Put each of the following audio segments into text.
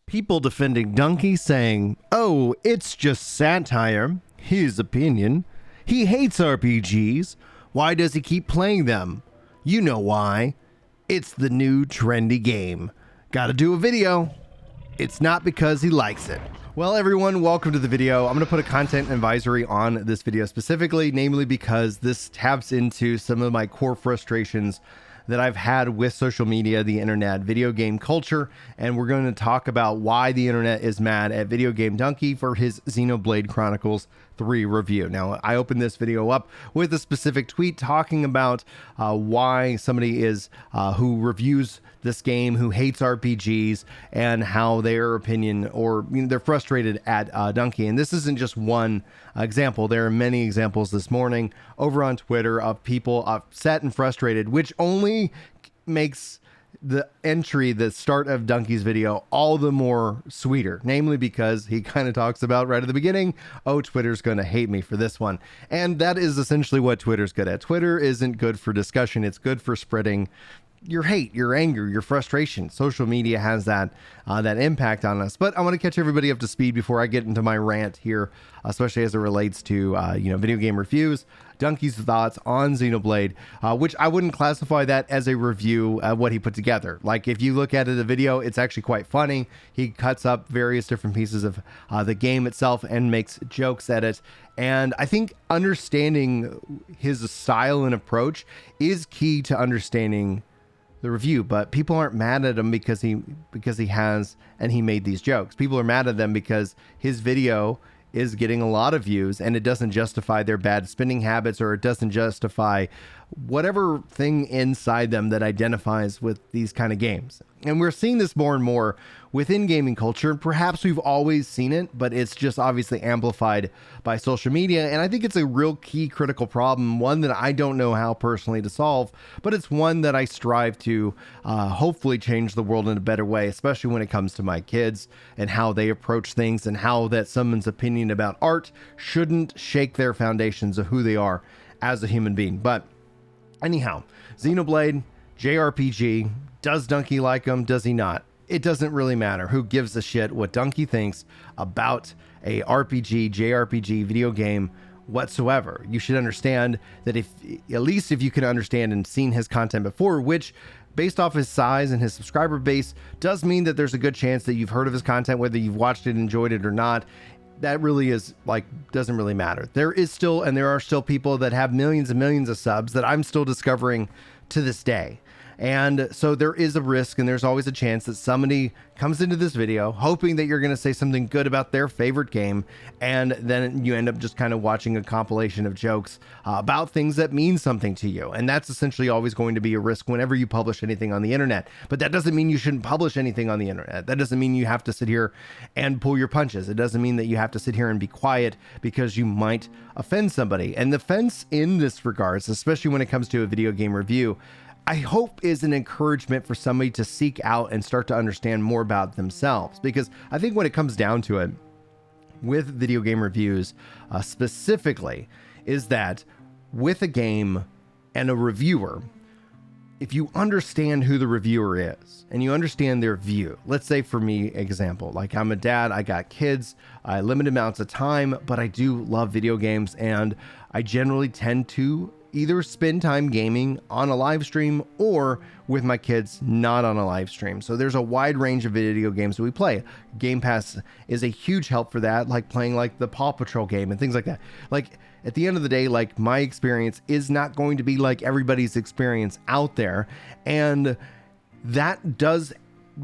People defending Donkey saying, oh, it's just satire. His opinion. He hates RPGs. Why does he keep playing them? You know why. It's the new trendy game. Gotta do a video. It's not because he likes it. Well, everyone, welcome to the video. I'm going to put a content advisory on this video specifically, namely because this taps into some of my core frustrations that I've had with social media, the internet, video game culture, and we're going to talk about why the internet is mad at Video Game Donkey for his Xenoblade Chronicles 3 review. Now, I opened this video up with a specific tweet talking about why somebody is who reviews this game, who hates RPGs, and how their opinion, or they're frustrated at Donkey. And this isn't just one example. There are many examples this morning over on Twitter of people upset and frustrated, which only makes the entry, the start of Donkey's video, all the more sweeter, namely because he kind of talks about right at the beginning, oh, Twitter's going to hate me for this one. And that is essentially what Twitter's good at. Twitter isn't good for discussion. It's good for spreading your hate, your anger, your frustration. Social media has that impact on us. But I want to catch everybody up to speed before I get into my rant here, especially as it relates to video game reviews. Donkey's thoughts on Xenoblade, which I wouldn't classify that as a review of what he put together. Like, if you look at it, the video, it's actually quite funny. He cuts up various different pieces of the game itself and makes jokes at it. And I think understanding his style and approach is key to understanding the review. But people aren't mad at him because he has and he made these jokes. People are mad at them because his video is getting a lot of views and it doesn't justify their bad spending habits, or it doesn't justify whatever thing inside them that identifies with these kind of games. And we're seeing this more and more within gaming culture. Perhaps we've always seen it, but it's just obviously amplified by social media. And I think it's a real key critical problem, one that I don't know how personally to solve, but it's one that I strive to hopefully change the world in a better way, especially when it comes to my kids and how they approach things, and how that someone's opinion about art shouldn't shake their foundations of who they are as a human being. But anyhow, Xenoblade, JRPG, does Donkey like him? Does he not? It doesn't really matter. Who gives a shit what Donkey thinks about a RPG, JRPG video game whatsoever? You should understand that at least if you can understand and seen his content before, which based off his size and his subscriber base does mean that there's a good chance that you've heard of his content, whether you've watched it, enjoyed it or not. That really is doesn't really matter. There are still people that have millions and millions of subs that I'm still discovering to this day. And so there is a risk, and there's always a chance that somebody comes into this video hoping that you're going to say something good about their favorite game, and then you end up just kind of watching a compilation of jokes about things that mean something to you. And that's essentially always going to be a risk whenever you publish anything on the internet. But that doesn't mean you shouldn't publish anything on the internet. That doesn't mean you have to sit here and pull your punches. It doesn't mean that you have to sit here and be quiet because you might offend somebody. And the fence in this regards, especially when it comes to a video game review, I hope is an encouragement for somebody to seek out and start to understand more about themselves. Because I think when it comes down to it, with video game reviews specifically, is that with a game and a reviewer, if you understand who the reviewer is and you understand their view, let's say for me, example, like I'm a dad, I got kids, I limited amounts of time, but I do love video games, and I generally tend to either spend time gaming on a live stream or with my kids not on a live stream. So there's a wide range of video games that we play. Game Pass is a huge help for that, like playing like the Paw Patrol game and things like that. Like at the end of the day, like my experience is not going to be like everybody's experience out there. And that does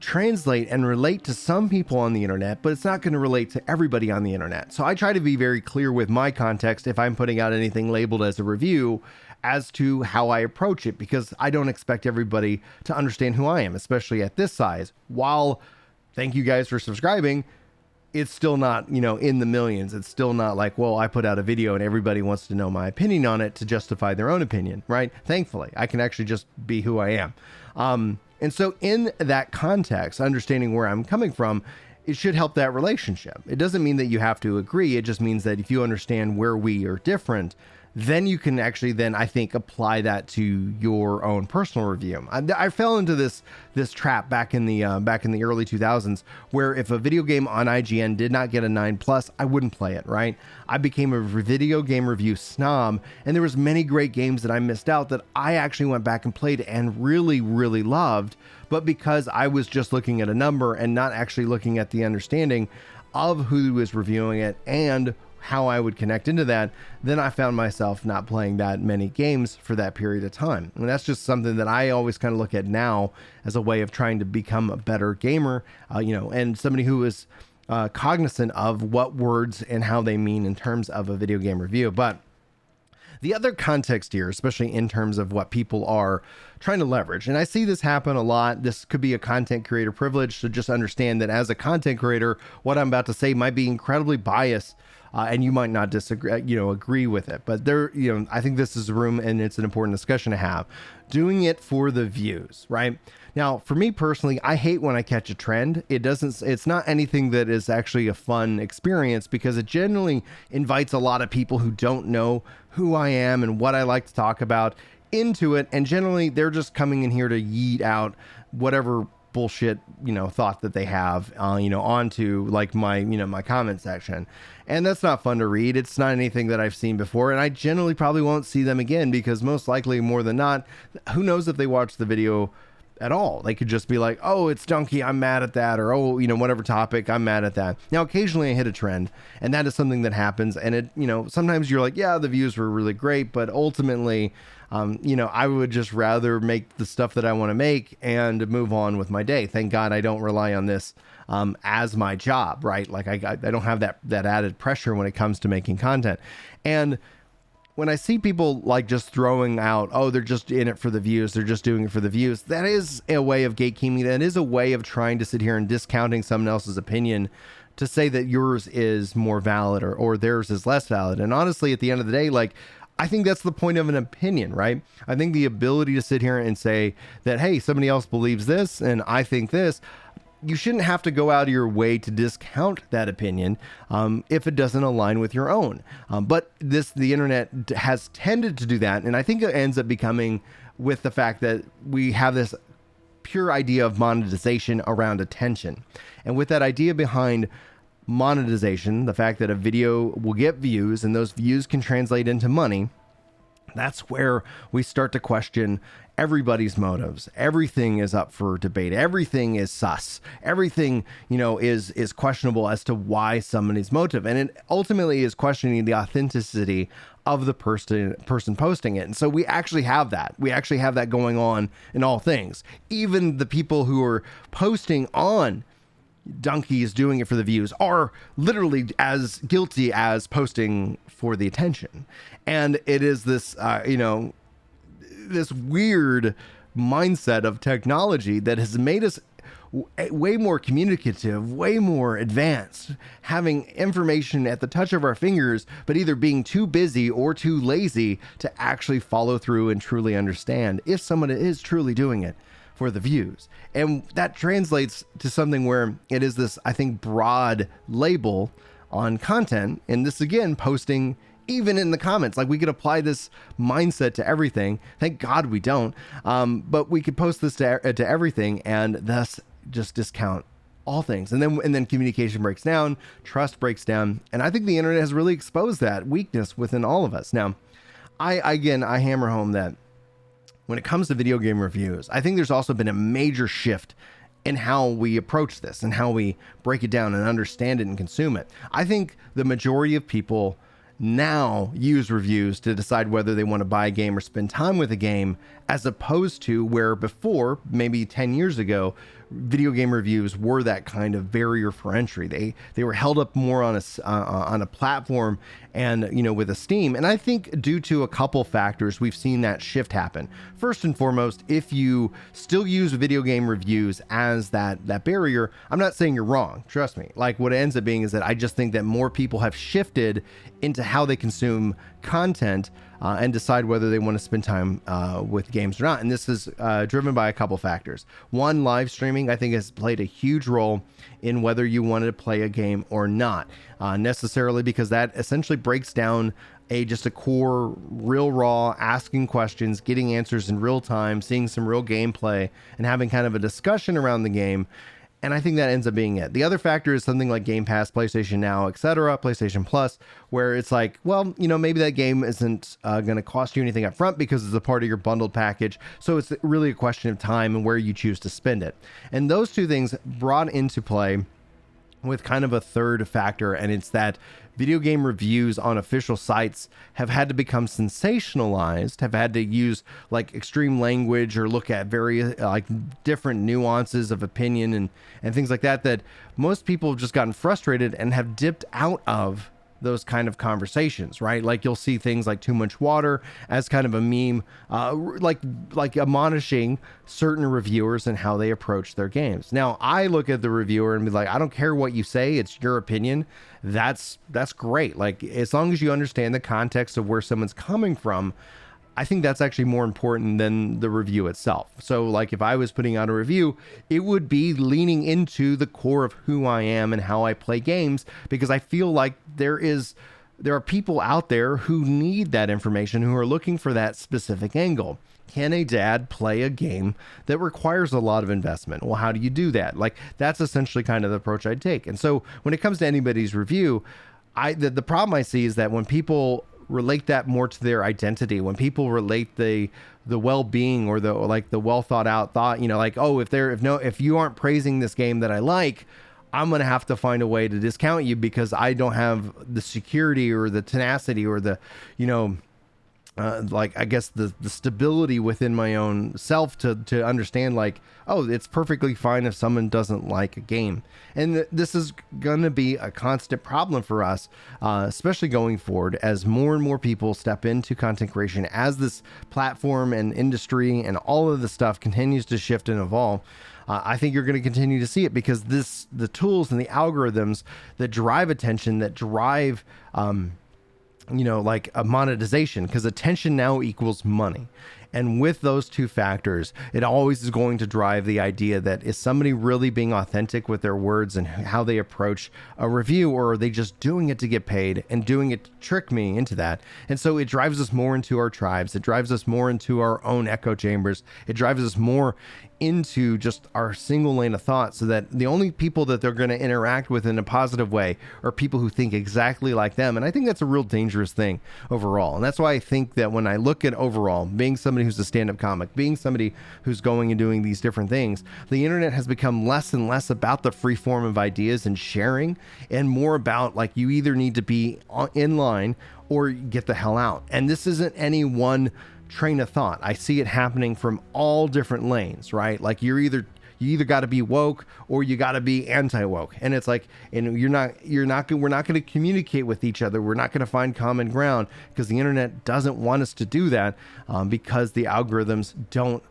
translate and relate to some people on the internet, but it's not going to relate to everybody on the internet. So I try to be very clear with my context if I'm putting out anything labeled as a review as to how I approach it, because I don't expect everybody to understand who I am, especially at this size. While thank you guys for subscribing, it's still not, in the millions. It's still not like, well, I put out a video and everybody wants to know my opinion on it to justify their own opinion, right? Thankfully, I can actually just be who I am. And so in that context, understanding where I'm coming from, it should help that relationship. It doesn't mean that you have to agree. It just means that if you understand where we are different, then you can actually then I think apply that to your own personal review. I fell into this trap back in the early 2000s, where if a video game on IGN did not get a 9+, I wouldn't play it, right? I became a video game review snob, and there was many great games that I missed out that I actually went back and played and really, really loved, but because I was just looking at a number and not actually looking at the understanding of who was reviewing it and how I would connect into that, then I found myself not playing that many games for that period of time. And that's just something that I always kind of look at now as a way of trying to become a better gamer, and somebody who is cognizant of what words and how they mean in terms of a video game review. But the other context here, especially in terms of what people are trying to leverage, and I see this happen a lot. This could be a content creator privilege to just understand that as a content creator, what I'm about to say might be incredibly biased, and you might not disagree, agree with it. But I think this is a room and it's an important discussion to have. Doing it for the views, right? Now, for me personally, I hate when I catch a trend. It's not anything that is actually a fun experience, because it generally invites a lot of people who don't know who I am and what I like to talk about into it. And generally they're just coming in here to yeet out whatever bullshit, thought that they have, onto like my comment section. And that's not fun to read. It's not anything that I've seen before. And I generally probably won't see them again, because most likely, more than not, who knows if they watch the video at all. They could just be like, oh, it's Donkey, I'm mad at that. Or, oh, whatever topic, I'm mad at that. Now, occasionally I hit a trend, and that is something that happens. And it, sometimes you're like, yeah, the views were really great, but ultimately, I would just rather make the stuff that I want to make and move on with my day. Thank God I don't rely on this as my job, right? Like I don't have that added pressure when it comes to making content. And when I see people like just throwing out, oh, they're just in it for the views, they're just doing it for the views, that is a way of gatekeeping. That is a way of trying to sit here and discounting someone else's opinion to say that yours is more valid or theirs is less valid. And honestly, at the end of the day, like, I think that's the point of an opinion, right? I think the ability to sit here and say that, hey, somebody else believes this and I think this, you shouldn't have to go out of your way to discount that opinion if it doesn't align with your own. But the internet has tended to do that. And I think it ends up becoming with the fact that we have this pure idea of monetization around attention. And with that idea behind monetization, the fact that a video will get views and those views can translate into money, that's where we start to question everybody's motives. Everything is up for debate. Everything is sus. Everything, is questionable as to why somebody's motive. And it ultimately is questioning the authenticity of the person posting it. And so we actually have that. We actually have that going on in all things. Even the people who are posting on Donkey is doing it for the views are literally as guilty as posting for the attention. And it is this, this weird mindset of technology that has made us way more communicative, way more advanced, having information at the touch of our fingers, but either being too busy or too lazy to actually follow through and truly understand if someone is truly doing it for the views. And that translates to something where it is this, I think, broad label on content. And this, again, posting even in the comments, like we could apply this mindset to everything. Thank God we don't. But we could post this to everything and thus just discount all things. And then communication breaks down, trust breaks down. And I think the internet has really exposed that weakness within all of us. Now, I hammer home that when it comes to video game reviews, I think there's also been a major shift in how we approach this and how we break it down and understand it and consume it. I think the majority of people now use reviews to decide whether they want to buy a game or spend time with a game, as opposed to where before, maybe 10 years ago, video game reviews were that kind of barrier for entry. They were held up more on a platform and with esteem. And I think due to a couple factors, we've seen that shift happen. First and foremost, if you still use video game reviews as that barrier, I'm not saying you're wrong. Trust me. Like, what it ends up being is that I just think that more people have shifted into how they consume content and decide whether they want to spend time with games or not. And this is driven by a couple factors. One, live streaming, I think, has played a huge role in whether you wanted to play a game or not, necessarily because that essentially breaks down just a core, real raw, asking questions, getting answers in real time, seeing some real gameplay, and having kind of a discussion around the game. And I think that ends up being it. The other factor is something like Game Pass, PlayStation Now, etc., PlayStation Plus, where it's like, well, maybe that game isn't going to cost you anything up front because it's a part of your bundled package. So it's really a question of time and where you choose to spend it. And those two things brought into play with kind of a third factor, and it's that video game reviews on official sites have had to become sensationalized, have had to use like extreme language or look at very like different nuances of opinion and things like that, that most people have just gotten frustrated and have dipped out of those kind of conversations, right? Like you'll see things like too much water as kind of a meme, like admonishing certain reviewers and how they approach their games. Now, I look at the reviewer and be like, I don't care what you say, it's your opinion. That's great. Like, as long as you understand the context of where someone's coming from, I think that's actually more important than the review itself. So like if I was putting out a review, it would be leaning into the core of who I am and how I play games, because I feel like there are people out there who need that information, who are looking for that specific angle. Can a dad play a game that requires a lot of investment? Well, how do you do that? Like, that's essentially kind of the approach I'd take. And so when it comes to anybody's review, the problem I see is that when people relate that more to their identity, when people relate the well-being or the well thought out thought, like, oh, if you aren't praising this game that I like, I'm going to have to find a way to discount you because I don't have the security or the tenacity or the, I guess the stability within my own self to understand, like, oh, it's perfectly fine if someone doesn't like a game. And this is going to be a constant problem for us, especially going forward as more and more people step into content creation, as this platform and industry and all of the stuff continues to shift and evolve. I think you're going to continue to see it because the tools and the algorithms that drive attention, that drive, like a monetization, because attention now equals money. And with those two factors, it always is going to drive the idea that is somebody really being authentic with their words and how they approach a review, or are they just doing it to get paid and doing it to trick me into that? And so it drives us more into our tribes. It drives us more into our own echo chambers. It drives us more into just our single lane of thought, so that the only people that they're going to interact with in a positive way are people who think exactly like them. And I think that's a real dangerous thing overall. And that's why I think that when I look at overall being somebody who's a stand-up comic, being somebody who's going and doing these different things, the internet has become less and less about the free form of ideas and sharing, and more about like, you either need to be in line or get the hell out. And this isn't any one train of thought. I see it happening from all different lanes, right? Like you either got to be woke or you got to be anti-woke. And it's like, and we're not going to communicate with each other. We're not going to find common ground because the internet doesn't want us to do that, because the algorithms don't,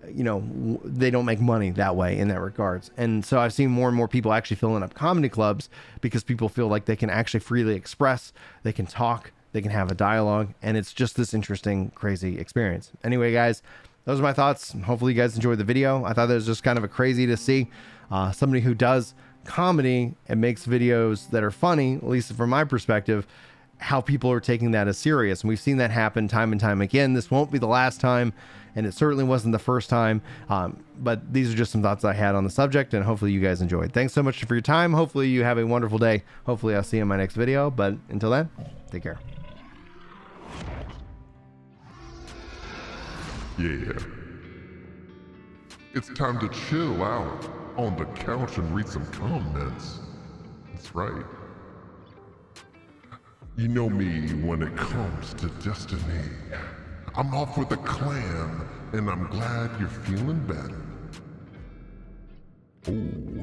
they don't make money that way in that regards. And so I've seen more and more people actually filling up comedy clubs because people feel like they can actually freely express, they can talk, they can have a dialogue, and it's just this interesting, crazy experience. Anyway, guys, those are my thoughts. Hopefully you guys enjoyed the video. I thought that was just kind of a crazy to see somebody who does comedy and makes videos that are funny, at least from my perspective, how people are taking that as serious. And we've seen that happen time and time again. This won't be the last time, and it certainly wasn't the first time. But these are just some thoughts I had on the subject, and hopefully you guys enjoyed. Thanks so much for your time. Hopefully you have a wonderful day. Hopefully I'll see you in my next video. But until then, take care. Yeah. It's time to chill out on the couch and read some comments. That's right. You know me when it comes to Destiny. I'm off with a clan, and I'm glad you're feeling better. Oh.